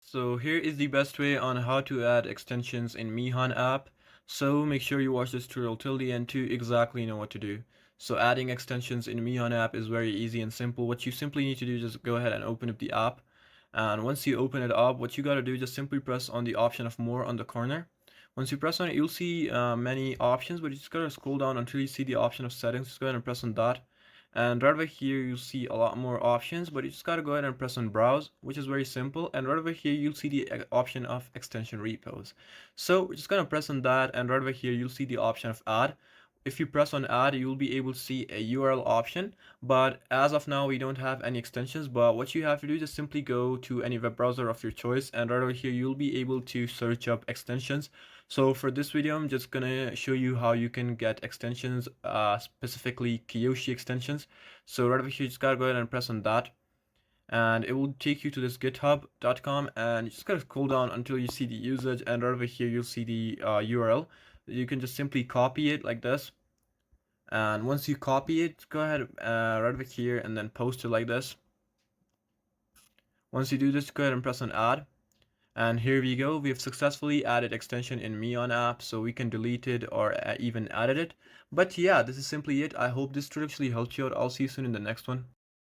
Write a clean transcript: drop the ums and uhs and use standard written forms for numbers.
So here is the best way on how to add extensions in Mihon app. So make sure you watch this tutorial till the end to exactly know what to do. So adding extensions in Mihon app is very easy and simple. What you simply need to do is just go ahead and open up the app. And once you open it up, what you gotta do is just simply press on the option of more on the corner. Once you press on it, you'll see many options, but you just gotta scroll down until you see the option of settings. Just go ahead and press on that. And right over here, you'll see a lot more options, but you just gotta go ahead and press on browse, which is very simple. And right over here, you'll see the option of extension repos. So we're just gonna press on that, and right over here, you'll see the option of add. If you press on add, you'll be able to see a URL option, but as of now, we don't have any extensions. But what you have to do is just simply go to any web browser of your choice, and right over here, you'll be able to search up extensions. So for this video, I'm just gonna show you how you can get extensions, specifically Kiyoshi extensions. So right over here, you just gotta go ahead and press on that, and it will take you to this github.com, and you just gotta scroll down until you see the usage, and right over here, you'll see the URL. You can just simply copy it like this, and once you copy it, go ahead right over here and then post it like this. Once you do this, go ahead and press on add. And here we go, we have successfully added extension in Mihon app, so we can delete it or even edit it. But yeah, this is simply it. I hope this tutorial actually helped you out. I'll see you soon in the next one.